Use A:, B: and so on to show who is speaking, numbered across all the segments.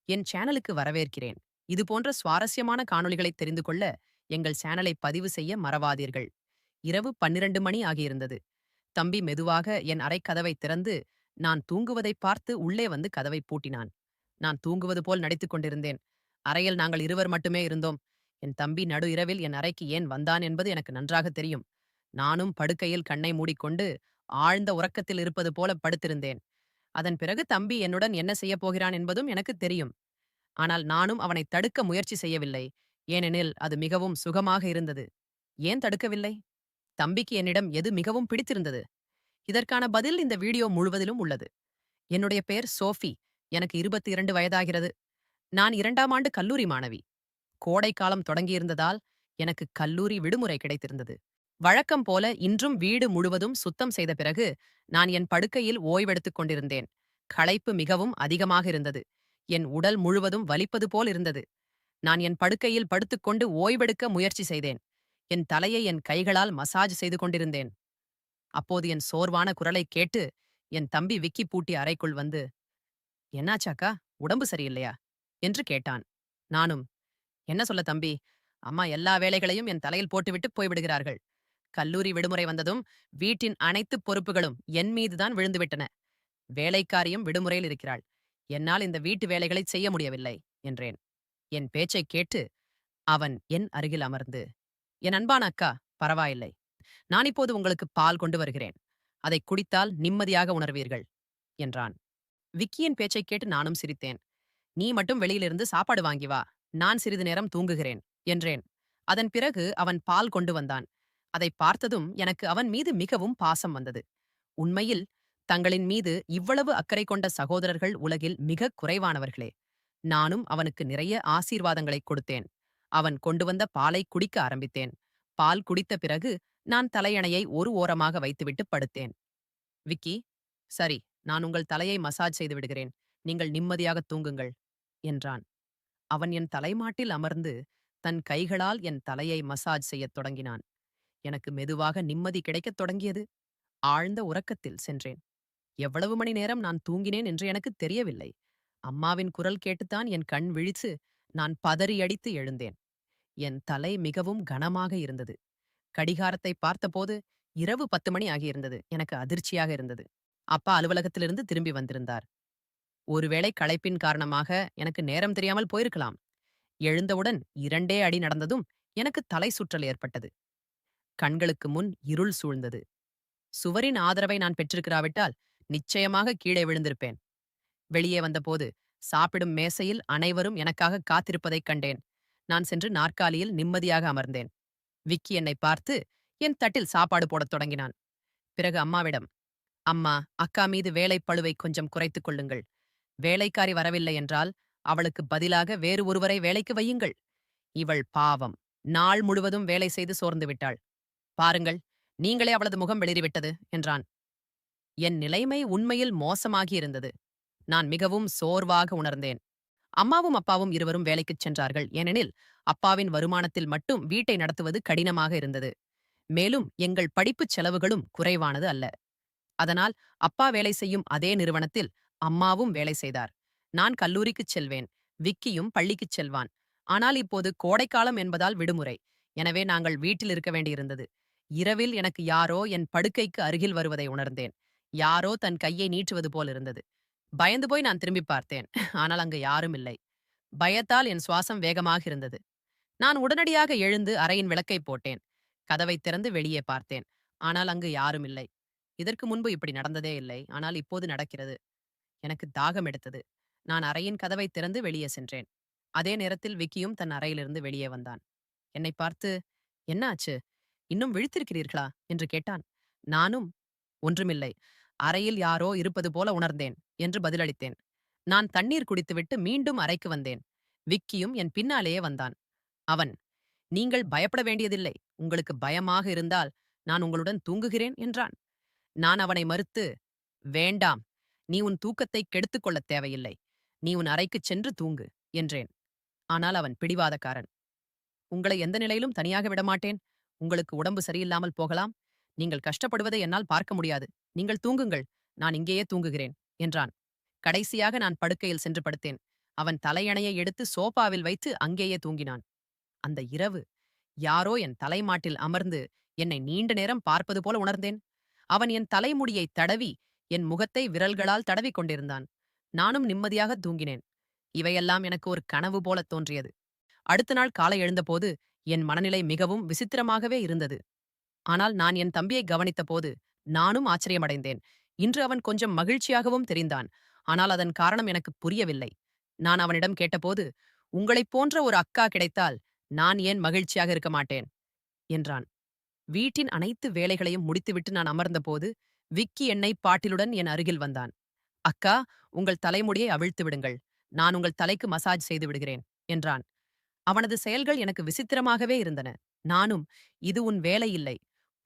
A: என் சேனலுக்கு வரவேற்கிறேன். இது போன்ற சுவாரஸ்யமான காணொளிகளை தெரிந்து கொள்ள எங்கள் சேனலை பதிவு செய்ய மறவாதீர்கள். இரவு 12 மணி ஆகியிருந்தது. தம்பி மெதுவாக என் அறைக்கதவை திறந்து நான் தூங்குவதை பார்த்து உள்ளே வந்து கதவை பூட்டினான். நான் தூங்குவது போல் நடித்துக் கொண்டிருந்தேன். அறையில் நாங்கள் இருவர் மட்டுமே இருந்தோம். என் தம்பி நடு இரவில் என் அறைக்கு ஏன் வந்தான் என்பது எனக்கு நன்றாக தெரியும். நானும் படுக்கையில் கண்ணை மூடிக்கொண்டு ஆழ்ந்த உறக்கத்தில் இருப்பது போல படுத்திருந்தேன். அதன் பிறகு தம்பி என்னுடன் என்ன செய்யப் போகிறான் என்பதும் எனக்கு தெரியும். ஆனால் நானும் அவனை தடுக்க முயற்சி செய்யவில்லை. ஏனெனில் அது மிகவும் சுகமாக இருந்தது. ஏன் தடுக்கவில்லை? தம்பிக்கு என்னிடம் எது மிகவும் பிடித்திருந்தது? இதற்கான பதில் இந்த வீடியோ முழுவதிலும் உள்ளது. என்னுடைய பெயர் சோஃபி. எனக்கு 22 வயதாகிறது. நான் 2ஆம் ஆண்டு கல்லூரி மாணவி. கோடைக்காலம் தொடங்கியிருந்ததால் எனக்கு கல்லூரி விடுமுறை கிடைத்திருந்தது. வழக்கம் போல இன்றும் வீடு முழுவதும் சுத்தம் செய்த பிறகு நான் என் படுக்கையில் ஓய்வெடுத்துக் கொண்டிருந்தேன். களைப்பு மிகவும் அதிகமாக இருந்தது. என் உடல் முழுவதும் வலிப்பது போல் இருந்தது. நான் என் படுக்கையில் படுத்துக்கொண்டு ஓய்வெடுக்க முயற்சி செய்தேன். என் தலையை என் கைகளால் மசாஜ் செய்து கொண்டிருந்தேன். அப்போது என் சோர்வான குரலைக் கேட்டு என் தம்பி விக்கி பூட்டிய அறைக்குள் வந்து, "என்னாச்சாக்கா? உடம்பு சரியில்லையா?" என்று கேட்டான். நானும், "என்ன சொல்ல தம்பி? அம்மா எல்லா வேலைகளையும் என் தலையில் போட்டுவிட்டு போய்விடுகிறார்கள். கல்லூரி விடுமுறை வந்ததும் வீட்டின் அனைத்து பொறுப்புகளும் என் மீதுதான் விழுந்துவிட்டன. வேலைக்காரியும் விடுமுறையில் இருக்கிறாள். என்னால் இந்த வீட்டு வேலைகளைச் செய்ய முடியவில்லை" என்றேன். என் பேச்சைக் கேட்டு அவன் என் அருகில் அமர்ந்து, "என் அன்பான அக்கா, பரவாயில்லை. நான் இப்போது உங்களுக்கு பால் கொண்டு வருகிறேன். அதைக் குடித்தால் நிம்மதியாக உணர்வீர்கள்" என்றான். விக்கியின் பேச்சைக் கேட்டு நானும் சிரித்தேன். "நீ மட்டும் வெளியிலிருந்து சாப்பாடு வாங்கி வா. நான் சிறிது நேரம் தூங்குகிறேன்" என்றேன். அதன் பிறகு அவன் பால் கொண்டு வந்தான். அதைப் பார்த்ததும் எனக்கு அவன் மீது மிகவும் பாசம் வந்தது. உண்மையில் தங்களின் மீது இவ்வளவு அக்கறை கொண்ட சகோதரர்கள் உலகில் மிகக் குறைவானவர்களே. நானும் அவனுக்கு நிறைய ஆசீர்வாதங்களைக் கொடுத்தேன். அவன் கொண்டு வந்த பாலை குடிக்க ஆரம்பித்தேன். பால் குடித்த பிறகு நான் தலையணையை ஒரு ஓரமாக வைத்துவிட்டு படுத்தேன். "விக்கி, சரி, நான் உங்கள் தலையை மசாஜ் செய்து விடுகிறேன். நீங்கள் நிம்மதியாக தூங்குங்கள்" என்றான். அவன் என் தலைமாட்டில் அமர்ந்து தன் கைகளால் என் தலையை மசாஜ் செய்யத் தொடங்கினான். எனக்கு மெதுவாக நிம்மதி கிடைக்கத் தொடங்கியது. ஆழ்ந்த உறக்கத்தில் சென்றேன். எவ்வளவு மணி நேரம் நான் தூங்கினேன் என்று எனக்குத் தெரியவில்லை. அம்மாவின் குரல் கேட்டுத்தான் என் கண் விழிச்சு நான் பதறியடித்து எழுந்தேன். என் தலை மிகவும் கனமாக இருந்தது. கடிகாரத்தை பார்த்தபோது இரவு 10 மணி ஆகியிருந்தது. எனக்கு அதிர்ச்சியாக இருந்தது. அப்பா அலுவலகத்திலிருந்து திரும்பி வந்திருந்தார். ஒருவேளை களைப்பின் காரணமாக எனக்கு நேரம் தெரியாமல் போயிருக்கலாம். எழுந்தவுடன் 2 அடி நடந்ததும் எனக்கு தலை சுற்றல் ஏற்பட்டது. கண்களுக்கு முன் இருள் சூழ்ந்தது. சுவரின் ஆதரவை நான் பெற்றிருக்கிறாவிட்டால் நிச்சயமாக கீழே விழுந்திருப்பேன். வெளியே வந்தபோது சாப்பிடும் மேசையில் அனைவரும் எனக்காக காத்திருப்பதைக் கண்டேன். நான் சென்று நாற்காலியில் நிம்மதியாக அமர்ந்தேன். விக்கி என்னை பார்த்து என் தட்டில் சாப்பாடு போடத் தொடங்கினான். பிறகு அம்மாவிடம், "அம்மா, அக்கா மீது வேலைப் பளுவை கொஞ்சம் குறைத்துக் கொள்ளுங்கள். வேலைக்காரி வரவில்லை என்றால் அவளுக்கு பதிலாக வேறு ஒருவரை வேலைக்கு வையுங்கள். இவள் பாவம், நாள் முழுவதும் வேலை செய்து சோர்ந்து விட்டாள். பாருங்கள், நீங்களே அவளது முகம் வெளிறிவிட்டது" என்றான். என் நிலைமை உண்மையில் மோசமாகியிருந்தது. நான் மிகவும் சோர்வாக உணர்ந்தேன். அம்மாவும் அப்பாவும் இருவரும் வேலைக்குச் சென்றார்கள். ஏனெனில் அப்பாவின் வருமானத்தில் மட்டும் வீட்டை நடத்துவது கடினமாக இருந்தது. மேலும் எங்கள் படிப்புச் செலவுகளும் குறைவானது அல்ல. அதனால் அப்பா வேலை செய்யும் அதே நிறுவனத்தில் அம்மாவும் வேலை செய்தார். நான் கல்லூரிக்குச் செல்வேன். விக்கியும் பள்ளிக்குச் செல்வான். ஆனால் இப்போது கோடைக்காலம் என்பதால் விடுமுறை. எனவே நாங்கள் வீட்டில் இருக்க வேண்டியிருந்தது. இரவில் எனக்கு யாரோ என் படுக்கைக்கு அருகில் வருவதை உணர்ந்தேன். யாரோ தன் கையை நீட்டுவது போல் இருந்தது. பயந்து போய் நான் திரும்பி பார்த்தேன். ஆனால் அங்கு யாரும் இல்லை. பயத்தால் என் சுவாசம் வேகமாக இருந்தது. நான் உடனடியாக எழுந்து அறையின் விளக்கைப் போட்டேன். கதவைத் திறந்து வெளியே பார்த்தேன். ஆனால் அங்கு யாரும் இல்லை. இதற்கு முன்பு இப்படி நடந்ததே இல்லை. ஆனால் இப்போது நடக்கிறது. எனக்கு தாகம் எடுத்தது. நான் அறையின் கதவைத் திறந்து வெளியே சென்றேன். அதே நேரத்தில் விக்கியும் தன் அறையிலிருந்து வெளியே வந்தான். என்னைப் பார்த்து, "என்ன ஆச்சு? இன்னும் விழித்திருக்கிறீர்களா?" என்று கேட்டான். நானும், "ஒன்றுமில்லை. அறையில் யாரோ இருப்பது போல உணர்ந்தேன்" என்று பதிலளித்தேன். நான் தண்ணீர் குடித்துவிட்டு மீண்டும் அறைக்கு வந்தேன். விக்கியும் என் பின்னாலேயே வந்தான். அவன், "நீங்கள் பயப்பட வேண்டியதில்லை. உங்களுக்கு பயமாக இருந்தால் நான் உங்களுடன் தூங்குகிறேன்" என்றான். நான் அவனை மறுத்து, "வேண்டாம். நீ உன் தூக்கத்தை கெடுத்துக் கொள்ளத் தேவையில்லை. நீ உன் அறைக்குச் சென்று தூங்கு" என்றேன். ஆனால் அவன் பிடிவாதக்காரன். "உங்களை எந்த நிலையிலும் தனியாக விடமாட்டேன். உங்களுக்கு உடம்பு சரியில்லாமல் போகலாம். நீங்கள் கஷ்டப்படுவதை என்னால் பார்க்க முடியாது. நீங்கள் தூங்குங்கள். நான் இங்கேயே தூங்குகிறேன்" என்றான். கடைசியாக நான் படுக்கையில் சென்று படுத்தேன். அவன் தலையணையை எடுத்து சோபாவில் வைத்து அங்கேயே தூங்கினான். அந்த இரவு யாரோ என் தலைமாட்டில் அமர்ந்து என்னை நீண்ட நேரம் பார்ப்பது போல உணர்ந்தேன். அவன் என் தலைமுடியை தடவி என் முகத்தை விரல்களால் தடவிக் கொண்டிருந்தான். நானும் நிம்மதியாக தூங்கினேன். இவையெல்லாம் எனக்கு ஒரு கனவு போல தோன்றியது. அடுத்த நாள் காலை எழுந்தபோது என் மனநிலை மிகவும் விசித்திரமாகவே இருந்தது. ஆனால் நான் என் தம்பியை கவனித்தபோது நானும் ஆச்சரியமடைந்தேன். இன்று அவன் கொஞ்சம் மகிழ்ச்சியாகவும் தெரிந்தான். ஆனால் அதன் காரணம் எனக்கு புரியவில்லை. நான் அவனிடம் கேட்டபோது, "உங்களைப் போன்ற ஒரு அக்கா கிடைத்தால் நான் ஏன் மகிழ்ச்சியாக இருக்க மாட்டேன்?" என்றான். வீட்டின் அனைத்து வேலைகளையும் முடித்துவிட்டு நான் அமர்ந்தபோது விக்கி எண்ணெய் பாட்டிலுடன் என் அருகில் வந்தான். "அக்கா, உங்கள் தலைமுடியை அவிழ்த்து விடுங்கள். நான் உங்கள் தலைக்கு மசாஜ் செய்து விடுகிறேன்" என்றான். அவனது செயல்கள் எனக்கு விசித்திரமாகவே இருந்தன. நானும், "இது உன் வேலை இல்லை.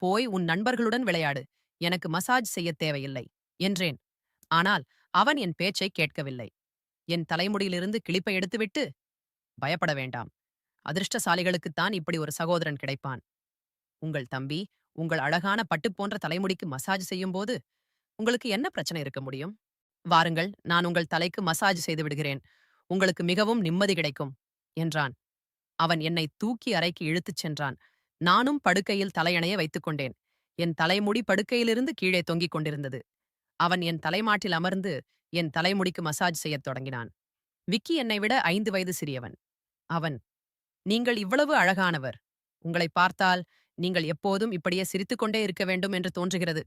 A: போய் உன் நண்பர்களுடன் விளையாடு. எனக்கு மசாஜ் செய்யத் தேவையில்லை" என்றேன். ஆனால் அவன் என் பேச்சை கேட்கவில்லை. என் தலைமுடியிலிருந்து கிளிப்பை எடுத்துவிட்டு, "பயப்பட வேண்டாம். அதிர்ஷ்டசாலிகளுக்குத்தான் இப்படி ஒரு சகோதரன் கிடைப்பான். உங்கள் தம்பி உங்கள் அழகான பட்டு போன்ற தலைமுடிக்கு மசாஜ் செய்யும்போது உங்களுக்கு என்ன பிரச்சனை இருக்க முடியும்? வாருங்கள், நான் உங்கள் தலைக்கு மசாஜ் செய்து விடுகிறேன். உங்களுக்கு மிகவும் நிம்மதி கிடைக்கும்" என்றான். அவன் என்னை தூக்கி அறைக்கு இழுத்துச் சென்றான். நானும் படுக்கையில் தலையணைய வைத்துக் கொண்டேன். என் தலைமுடி படுக்கையிலிருந்து கீழே தொங்கிக் கொண்டிருந்தது. அவன் என் தலைமாட்டில் அமர்ந்து என் தலைமுடிக்கு மசாஜ் செய்யத் தொடங்கினான். விக்கி என்னை விட 5 வயது சிறியவன். அவன், "நீங்கள் இவ்வளவு அழகானவர். உங்களை பார்த்தால் நீங்கள் எப்போதும் இப்படியே சிரித்துக்கொண்டே இருக்க வேண்டும் என்று தோன்றுகிறது.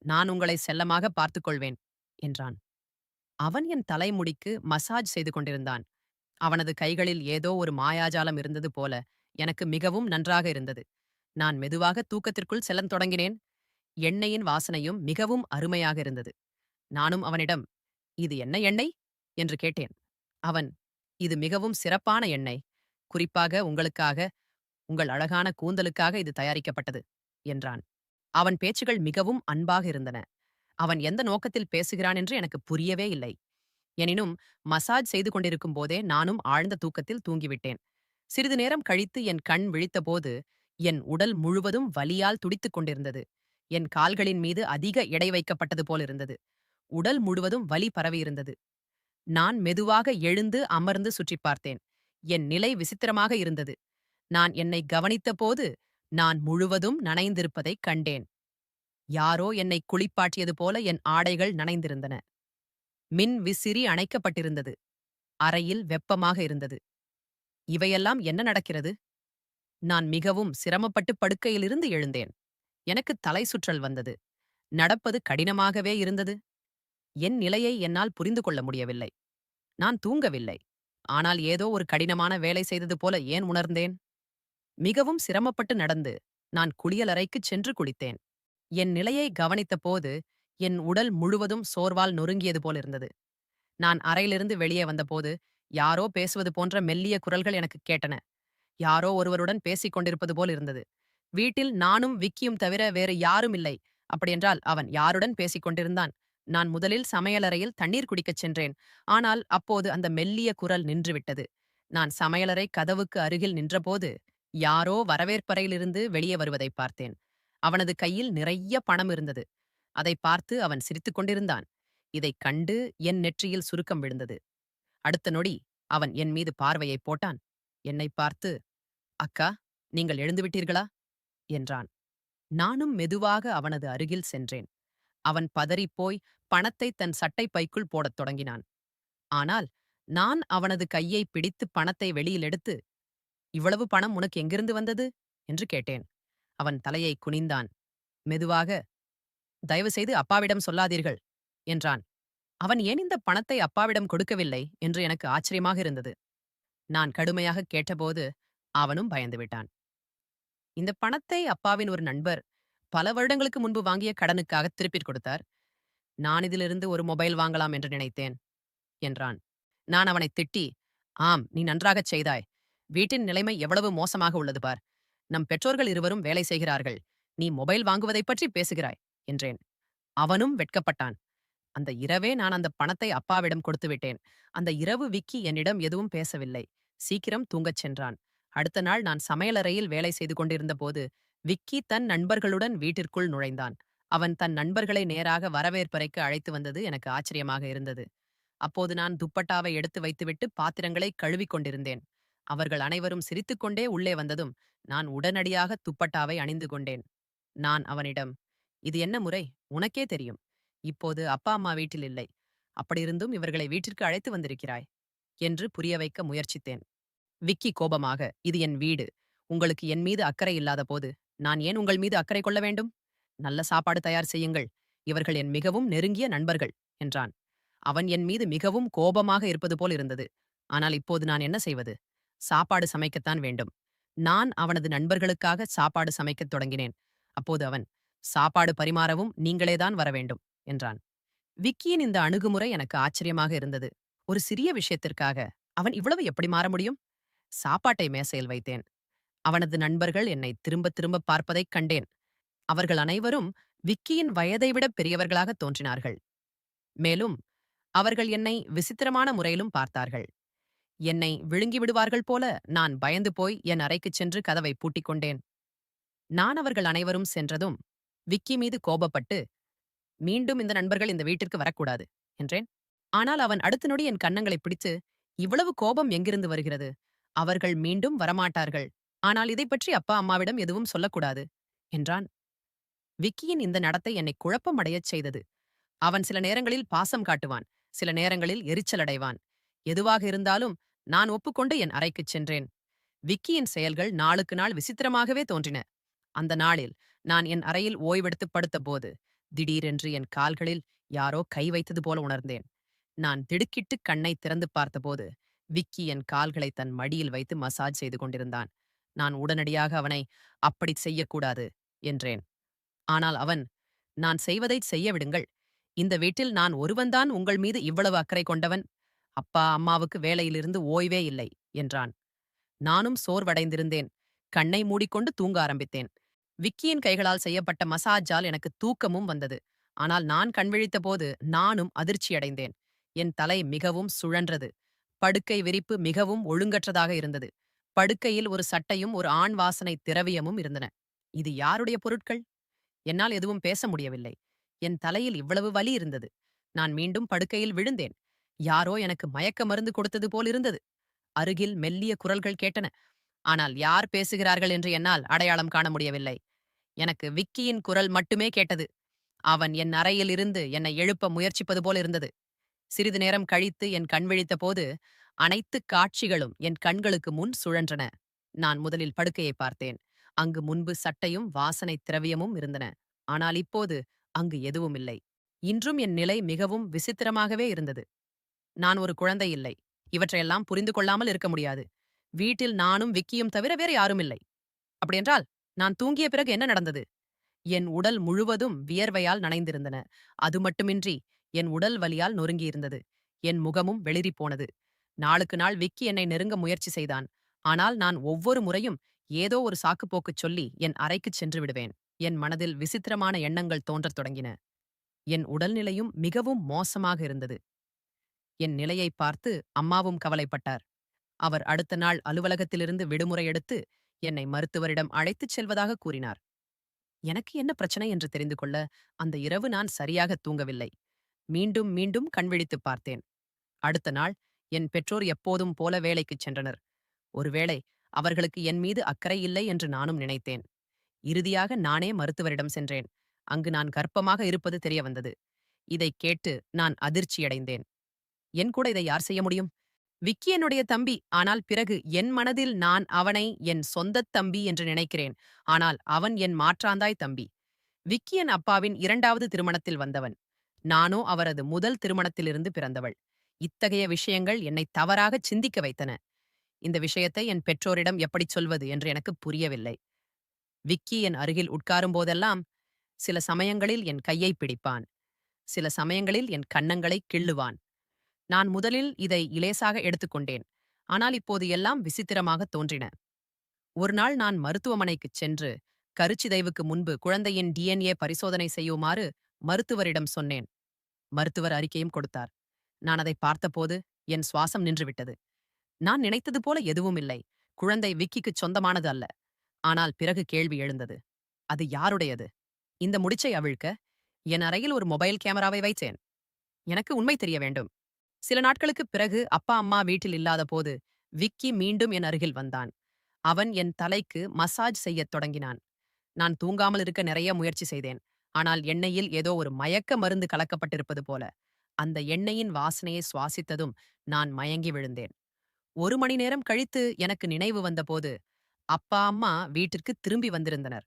A: நான் உங்களை செல்லமாக பார்த்துக் கொள்வேன்" என்றான். அவன் என் தலைமுடிக்கு மசாஜ் செய்து கொண்டிருந்தான். அவனது கைகளில் ஏதோ ஒரு மாயாஜாலம் இருந்தது போல எனக்கு மிகவும் நன்றாக இருந்தது. நான் மெதுவாக தூக்கத்திற்குள் செல்லத் தொடங்கினேன். எண்ணெயின் வாசனையும் மிகவும் அருமையாக இருந்தது. நானும் அவனிடம், "இது என்ன எண்ணெய்?" என்று கேட்டேன். அவன், "இது மிகவும் சிறப்பான எண்ணெய். குறிப்பாக உங்களுக்காக, உங்கள் அழகான கூந்தலுக்காக இது தயாரிக்கப்பட்டது" என்றான். அவன் பேச்சுகள் மிகவும் அன்பாக இருந்தன. அவன் எந்த நோக்கத்தில் பேசுகிறான் என்று எனக்கு புரியவே இல்லை. எனினும் மசாஜ் செய்து கொண்டிருக்கும் போதே நானும் ஆழ்ந்த தூக்கத்தில் தூங்கிவிட்டேன். சிறிது நேரம் கழித்து என் கண் விழித்தபோது என் உடல் முழுவதும் வலியால் துடித்துக் கொண்டிருந்தது. என் கால்களின் மீது அதிக எடை வைக்கப்பட்டது போலிருந்தது. உடல் முழுவதும் வலி பரவியிருந்தது. நான் மெதுவாக எழுந்து அமர்ந்து சுற்றிப் பார்த்தேன். என் நிலை விசித்திரமாக இருந்தது. நான் என்னை கவனித்தபோது நான் முழுவதும் நனைந்திருப்பதைக் கண்டேன். யாரோ என்னை குளிப்பாட்டியது போல என் ஆடைகள் நனைந்திருந்தன. மின் விசிறி அணைக்கப்பட்டிருந்தது. அறையில் வெப்பமாக இருந்தது. இவையெல்லாம் என்ன நடக்கிறது? நான் மிகவும் சிரமப்பட்டு படுக்கையிலிருந்து எழுந்தேன். எனக்கு தலை சுற்றல் வந்தது. நடப்பது கடினமாகவே இருந்தது. என் நிலையை என்னால் புரிந்து கொள்ள முடியவில்லை. நான் தூங்கவில்லை. ஆனால் ஏதோ ஒரு கடினமான வேலை செய்தது போல ஏன் உணர்ந்தேன்? மிகவும் சிரமப்பட்டு நடந்து நான் குளியலறைக்குச் சென்று குளித்தேன். என் நிலையை கவனித்தபோது என் உடல் முழுவதும் சோர்வால் நொறுங்கியது போலிருந்தது. நான் அறையிலிருந்து வெளியே வந்தபோது யாரோ பேசுவது போன்ற மெல்லிய குரல்கள் எனக்குக் கேட்டன. யாரோ ஒருவருடன் பேசிக் கொண்டிருப்பது போல் இருந்தது. வீட்டில் நானும் விக்கியும் தவிர வேறு யாரும் இல்லை. அப்படியென்றால் அவன் யாருடன் பேசிக் கொண்டிருந்தான்? நான் முதலில் சமையலறையில் தண்ணீர் குடிக்கச் சென்றேன். ஆனால் அப்போது அந்த மெல்லிய குரல் நின்றுவிட்டது. நான் சமையலறை கதவுக்கு அருகில் நின்றபோது யாரோ வரவேற்பறையிலிருந்து வெளியே வருவதைப் பார்த்தேன். அவனது கையில் நிறைய பணம் இருந்தது. அதைப் பார்த்து அவன் சிரித்துக் கொண்டிருந்தான். இதைக் கண்டு என் நெற்றியில் சுருக்கம் விழுந்தது. அடுத்த நொடி அவன் என் மீது பார்வையைப் போட்டான். என்னைப் பார்த்து, "அக்கா, நீங்கள் எழுந்துவிட்டீர்களா?" என்றான். நானும் மெதுவாக அவனது அருகில் சென்றேன். அவன் பதறிப்போய் பணத்தை தன் சட்டைப் பைக்குள் போடத் தொடங்கினான். ஆனால் நான் அவனது கையை பிடித்து பணத்தை வெளியில் எடுத்து, "இவ்வளவு பணம் உனக்கு எங்கிருந்து வந்தது?" என்று கேட்டேன். அவன் தலையை குனிந்தான். மெதுவாக, "தயவுசெய்து அப்பாவிடம் சொல்லாதீர்கள்" என்றான். அவன் ஏன் இந்த பணத்தை அப்பாவிடம் கொடுக்கவில்லை என்று எனக்கு ஆச்சரியமாக இருந்தது. நான் கடுமையாக கேட்டபோது அவனும் பயந்துவிட்டான். "இந்த பணத்தை அப்பாவின் ஒரு நண்பர் பல வருடங்களுக்கு முன்பு வாங்கிய கடனுக்காக திருப்பிக் கொடுத்தார். நான் இதிலிருந்து ஒரு மொபைல் வாங்கலாம் என்று நினைத்தேன்" என்றான். நான் அவனைத் திட்டி, "ஆம், நீ நன்றாகச் செய்தாய். வீட்டின் நிலைமை எவ்வளவு மோசமாக உள்ளது பார். நம் பெற்றோர்கள் இருவரும் வேலை செய்கிறார்கள். நீ மொபைல் வாங்குவதைப் பற்றி பேசுகிறாய்" என்றேன். அவனும் வெட்கப்பட்டான். அந்த இரவே நான் அந்த பணத்தை அப்பாவிடம் கொடுத்துவிட்டேன். அந்த இரவு விக்கி என்னிடம் எதுவும் பேசவில்லை. சீக்கிரம் தூங்கச் சென்றான். அடுத்த நாள் நான் சமையலறையில் வேலை செய்து கொண்டிருந்தபோது விக்கி தன் நண்பர்களுடன் வீட்டிற்குள் நுழைந்தான். அவன் தன் நண்பர்களை நேராக வரவேற்பறைக்கு அழைத்து வந்தது எனக்கு ஆச்சரியமாக இருந்தது. அப்போது நான் துப்பட்டாவை எடுத்து வைத்துவிட்டு பாத்திரங்களை கழுவிக் கொண்டிருந்தேன். அவர்கள் அனைவரும் சிரித்துக்கொண்டே உள்ளே வந்ததும் நான் உடனடியாக துப்பட்டாவை அணிந்து கொண்டேன். நான் அவனிடம், "இது என்ன முறை? உனக்கே தெரியும். இப்போது அப்பா அம்மா வீட்டில் இல்லை. அப்படியிருந்தும் இவர்களை வீட்டிற்கு அழைத்து வந்திருக்கிறாய்" என்று புரிய வைக்க முயற்சித்தேன். விக்கி கோபமாக, "இது என் வீடு. உங்களுக்கு என் மீது அக்கறை இல்லாத போது நான் ஏன் உங்கள் மீது அக்கறை கொள்ள வேண்டும்? நல்ல சாப்பாடு தயார் செய்யுங்கள். இவர்கள் என் மிகவும் நெருங்கிய நண்பர்கள்" என்றான். அவன் என் மீது மிகவும் கோபமாக இருப்பது போல் இருந்தது. ஆனால் இப்போது நான் என்ன செய்வது? சாப்பாடு சமைக்கத்தான் வேண்டும். நான் அவனது நண்பர்களுக்காக சாப்பாடு சமைக்கத் தொடங்கினேன். அப்போது அவன், "சாப்பாடு பரிமாறவும் நீங்களேதான் வர வேண்டும்" என்றான். விக்கியின் இந்த அணுகுமுறை எனக்கு ஆச்சரியமாக இருந்தது. ஒரு சிறிய விஷயத்திற்காக அவன் இவ்வளவு எப்படி மாற முடியும்? சாப்பாட்டை மேசையில் வைத்தேன். அவனது நண்பர்கள் என்னை திரும்ப திரும்ப பார்ப்பதைக் கண்டேன். அவர்கள் அனைவரும் விக்கியின் வயதை விட பெரியவர்களாக தோன்றினார்கள். மேலும் அவர்கள் என்னை விசித்திரமான முறையிலும் பார்த்தார்கள். என்னை விழுங்கி விடுவார்கள் போல நான் பயந்து போய் என் அறைக்குச் சென்று கதவை பூட்டிக் கொண்டேன். நான் அவர்கள் அனைவரும் சென்றதும் விக்கி மீது கோபப்பட்டு, "மீண்டும் இந்த நண்பர்கள் இந்த வீட்டிற்கு வரக்கூடாது" என்றேன். ஆனால் அவன் அடுத்த நொடி என் கன்னங்களை பிடித்து, "இவ்வளவு கோபம் எங்கிருந்து வருகிறது? அவர்கள் மீண்டும் வரமாட்டார்கள். ஆனால் இதைப் பற்றி அப்பா அம்மாவிடம் எதுவும் சொல்லக்கூடாது" என்றான். விக்கியின் இந்த நடத்தை என்னை குழப்பமடையச் செய்தது. அவன் சில நேரங்களில் பாசம் காட்டுவான், சில நேரங்களில் எரிச்சலடைவான். எதுவாக இருந்தாலும் நான் ஒப்புக்கொண்டு என் அறைக்குச் சென்றேன். விக்கியின் செயல்கள் நாளுக்கு நாள் விசித்திரமாகவே தோன்றின. அந்த நாளில் நான் என் அறையில் ஓய்வெடுத்து படுத்தபோது திடீரென்று என் கால்களில் யாரோ கை வைத்தது போல உணர்ந்தேன். நான் திடுக்கிட்டு கண்ணை திறந்து பார்த்தபோது விக்கி என் கால்களை தன் மடியில் வைத்து மசாஜ் செய்து கொண்டிருந்தான். நான் உடனடியாக அவனை, "அப்படி செய்யக்கூடாது" என்றேன். ஆனால் அவன், "நான் செய்வதைச் செய்ய விடுங்கள். இந்த வீட்டில் நான் ஒருவன்தான் உங்கள் மீது இவ்வளவு அக்கறை கொண்டவன். அப்பா அம்மாவுக்கு வேலையிலிருந்து ஓய்வே இல்லை" என்றான். நானும் சோர்வடைந்திருந்தேன். கண்ணை மூடிக்கொண்டு தூங்க ஆரம்பித்தேன். விக்கியின் கைகளால் செய்யப்பட்ட மசாஜால் எனக்கு தூக்கமும் வந்தது. ஆனால் நான் கண்விழித்தபோது நானும் அதிர்ச்சியடைந்தேன். என் தலை மிகவும் சுழன்றது. படுக்கை விரிப்பு மிகவும் ஒழுங்கற்றதாக இருந்தது. படுக்கையில் ஒரு சட்டையும் ஒரு ஆண் வாசனை திரவியமும் இருந்தன. இது யாருடைய பொருட்கள்? என்னால் எதுவும் பேச முடியவில்லை. என் தலையில் இவ்வளவு வலி இருந்தது. நான் மீண்டும் படுக்கையில் விழுந்தேன். யாரோ எனக்கு மயக்க மருந்து கொடுத்தது போலிருந்தது. அருகில் மெல்லிய குரல்கள் கேட்டன. ஆனால் யார் பேசுகிறார்கள் என்று என்னால் அடையாளம் காண முடியவில்லை. எனக்கு விக்கியின் குரல் மட்டுமே கேட்டது. அவன் என் அறையில் இருந்து என்னை எழுப்ப முயற்சிப்பது போல இருந்தது. சிறிது நேரம் கழித்து என் கண் விழித்த போது அனைத்து காட்சிகளும் என் கண்களுக்கு முன் சுழன்றன. நான் முதலில் படுக்கையை பார்த்தேன். அங்கு முன்பு சட்டையும் வாசனை திரவியமும் இருந்தன. ஆனால் இப்போது அங்கு எதுவும் இல்லை. இன்றும் என் நிலை மிகவும் விசித்திரமாகவே இருந்தது. நான் ஒரு குழந்தை இல்லை. இவற்றையெல்லாம் புரிந்து கொள்ளாமல் இருக்க முடியாது. வீட்டில் நானும் விக்கியும் தவிர வேறு யாரும் இல்லை. அப்படியென்றால் நான் தூங்கிய பிறகு என்ன நடந்தது? என் உடல் முழுவதும் வியர்வையால் நனைந்திருந்தன. அது மட்டுமின்றி என் உடல் வலியால் நொறுங்கியிருந்தது. என் முகமும் வெளிறிப் போனது. நாளுக்கு நாள் விக்கி என்னை நெருங்க முயற்சி செய்தான். ஆனால் நான் ஒவ்வொரு முறையும் ஏதோ ஒரு சாக்குப்போக்குச் சொல்லி என் அறைக்குச் சென்று விடுவேன். என் மனதில் விசித்திரமான எண்ணங்கள் தோன்றத் தொடங்கின. என் உடல்நிலையும் மிகவும் மோசமாக இருந்தது. என் நிலையைப் பார்த்து அம்மாவும் கவலைப்பட்டார். அவர் அடுத்த நாள் அலுவலகத்திலிருந்து விடுமுறை எடுத்து என்னை மருத்துவரிடம் அழைத்துச் செல்வதாக கூறினார். எனக்கு என்ன பிரச்சனை என்று தெரிந்து கொள்ள அந்த இரவு நான் சரியாக தூங்கவில்லை. மீண்டும் மீண்டும் கண்விழித்துப் பார்த்தேன். அடுத்த நாள் என் பெற்றோர் எப்போதும் போல வேலைக்குச் சென்றனர். ஒருவேளை அவர்களுக்கு என் மீது அக்கறை இல்லை என்று நானும் நினைத்தேன். இறுதியாக நானே மருத்துவரிடம் சென்றேன். அங்கு நான் கர்ப்பமாக இருப்பது தெரிய வந்தது. இதைக் கேட்டு நான் அதிர்ச்சியடைந்தேன். என் கூட இதை யார் செய்ய முடியும்? விக்கி என்னுடைய தம்பி. ஆனால் பிறகு என் மனதில் நான் அவனை என் சொந்தத் தம்பி என்று நினைக்கிறேன். ஆனால் அவன் என் மாற்றாந்தாய் தம்பி. விக்கி என் அப்பாவின் 2வது திருமணத்தில் வந்தவன். நானோ அவரது முதல் திருமணத்திலிருந்து பிறந்தவள். இத்தகைய விஷயங்கள் என்னை தவறாகச் சிந்திக்க வைத்தன. இந்த விஷயத்தை என் பெற்றோரிடம் எப்படிச் சொல்வது என்று எனக்கு புரியவில்லை. விக்கி என் அருகில் உட்காரும் போதெல்லாம் சில சமயங்களில் என் கையைப் பிடிப்பான். சில சமயங்களில் என் கன்னங்களை கிள்ளுவான். நான் முதலில் இதை இலேசாக எடுத்துக்கொண்டேன். ஆனால் இப்போது எல்லாம் விசித்திரமாகத் தோன்றின. ஒரு நாள் நான் மருத்துவமனைக்குச் சென்று கருச்சிதைவுக்கு முன்பு குழந்தையின் DNA பரிசோதனை செய்யுமாறு மருத்துவரிடம் சொன்னேன். மருத்துவர் அறிக்கையும் கொடுத்தார். நான் அதை பார்த்தபோது என் சுவாசம் நின்றுவிட்டது. நான் நினைத்தது போல எதுவும் இல்லை. குழந்தை விக்கிக்குச் சொந்தமானது அல்ல. ஆனால் பிறகு கேள்வி எழுந்தது. அது யாருடையது? இந்த முடிச்சை அவிழ்க்க என் அறையில் ஒரு மொபைல் கேமராவை வைத்தேன். எனக்கு உண்மை தெரிய வேண்டும். சில நாட்களுக்குப் பிறகு அப்பா அம்மா வீட்டில் இல்லாத போது விக்கி மீண்டும் என் அருகில் வந்தான். அவன் என் தலைக்கு மசாஜ் செய்யத் தொடங்கினான். நான் தூங்காமல் இருக்க நிறைய முயற்சி செய்தேன். ஆனால் எண்ணெயில் ஏதோ ஒரு மயக்க மருந்து கலக்கப்பட்டிருப்பது போல. அந்த எண்ணெயின் வாசனையை சுவாசித்ததும் நான் மயங்கி விழுந்தேன். 1 மணி நேரம் கழித்து எனக்கு நினைவு வந்தபோது அப்பா அம்மா வீட்டிற்கு திரும்பி வந்திருந்தனர்.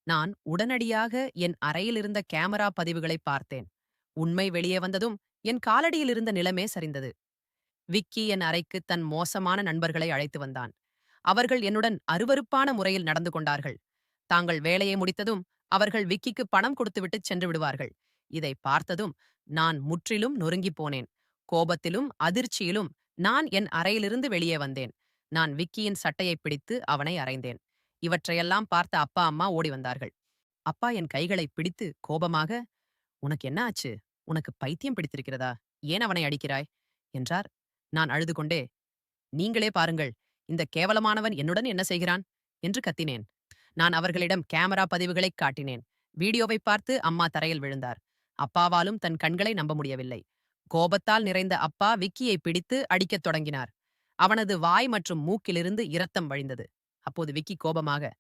A: நான் உடனடியாக என் அறையில் இருந்த கேமரா பதிவுகளை பார்த்தேன். உண்மை வெளியே வந்ததும் என் காலடியில் இருந்த நிலமே சரிந்தது. விக்கி என் அறைக்கு தன் மோசமான நண்பர்களை அழைத்து வந்தான். அவர்கள் என்னுடன் அருவருப்பான முறையில் நடந்து கொண்டார்கள். தாங்கள் வேலையை முடித்ததும் அவர்கள் விக்கிக்கு பணம் கொடுத்துவிட்டு சென்று விடுவார்கள். இதை பார்த்ததும் நான் முற்றிலும் நொறுங்கிப் போனேன். கோபத்திலும் அதிர்ச்சியிலும் நான் என் அறையிலிருந்து வெளியே வந்தேன். நான் விக்கியின் சட்டையை பிடித்து அவனை அறைந்தேன். இவற்றையெல்லாம் பார்த்த அப்பா அம்மா ஓடி வந்தார்கள். அப்பா என் கைகளை பிடித்து கோபமாக, "உனக்கு என்ன ஆச்சு? உனக்கு பைத்தியம் பிடித்திருக்கிறதா? ஏன் அவனை அடிக்கிறாய்?" என்றார். நான் அழுது கொண்டே, "நீங்களே பாருங்கள், இந்த கேவலமானவன் என்னுடன் என்ன செய்கிறான்?" என்று கத்தினேன். நான் அவர்களிடம் கேமரா பதிவுகளைக் காட்டினேன். வீடியோவை பார்த்து அம்மா தரையில் விழுந்தார். அப்பாவாலும் தன் கண்களை நம்ப முடியவில்லை. கோபத்தால் நிறைந்த அப்பா விக்கியை பிடித்து அடிக்கத் தொடங்கினார். அவனது வாய் மற்றும் மூக்கிலிருந்து இரத்தம் வழிந்தது. அப்போது விக்கி கோபமாக,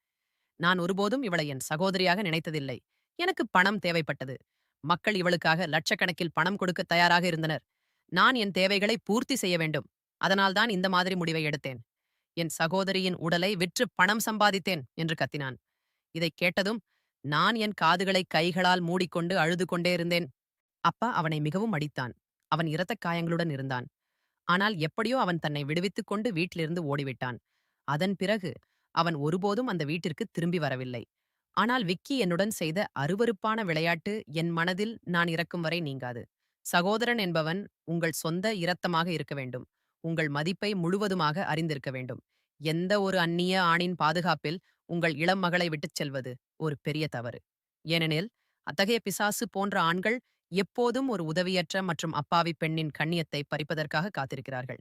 A: "நான் ஒருபோதும் இவளை என் சகோதரியாக நினைத்ததில்லை. எனக்கு பணம் தேவைப்பட்டது. மக்கள் இவளுக்காக லட்சக்கணக்கில் பணம் கொடுக்க தயாராக இருந்தனர். நான் என் தேவைகளை பூர்த்தி செய்ய வேண்டும். அதனால்தான் இந்த மாதிரி முடிவை எடுத்தேன். என் சகோதரியின் உடலை விற்று பணம் சம்பாதித்தேன்" என்று கத்தினான். இதைக் கேட்டதும் நான் என் காதுகளை கைகளால் மூடிக்கொண்டு அழுது கொண்டே இருந்தேன். அப்பா அவனை மிகவும் அடித்தான். அவன் இரத்தக் காயங்களுடன் இருந்தான். ஆனால் எப்படியோ அவன் தன்னை விடுவித்துக் கொண்டு வீட்டிலிருந்து ஓடிவிட்டான். அதன் பிறகு அவன் ஒருபோதும் அந்த வீட்டிற்கு திரும்பி வரவில்லை. ஆனால் விக்கி என்னுடன் செய்த அருவருப்பான விளையாட்டு என் மனதில் நான் இறக்கும் வரை நீங்காது. சகோதரன் என்பவன் உங்கள் சொந்த இரத்தமாக இருக்க வேண்டும். உங்கள் மதிப்பை முழுவதுமாக அறிந்திருக்க வேண்டும். எந்த ஒரு அந்நிய ஆணின் பாதுகாப்பில் உங்கள் இளம் மகளை விட்டுச் செல்வது ஒரு பெரிய தவறு. ஏனெனில் அத்தகைய பிசாசு போன்ற ஆண்கள் எப்போதும் ஒரு உதவியற்ற மற்றும் அப்பாவி பெண்ணின் கண்ணியத்தை பறிப்பதற்காக காத்திருக்கிறார்கள்.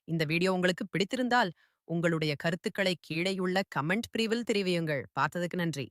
A: இந்த வீடியோ உங்களுக்கு பிடித்திருந்தால் உங்களுடைய கருத்துக்களை கீழேயுள்ள கமெண்ட் பிரிவில் தெரிவியுங்கள். பார்த்ததுக்கு நன்றி.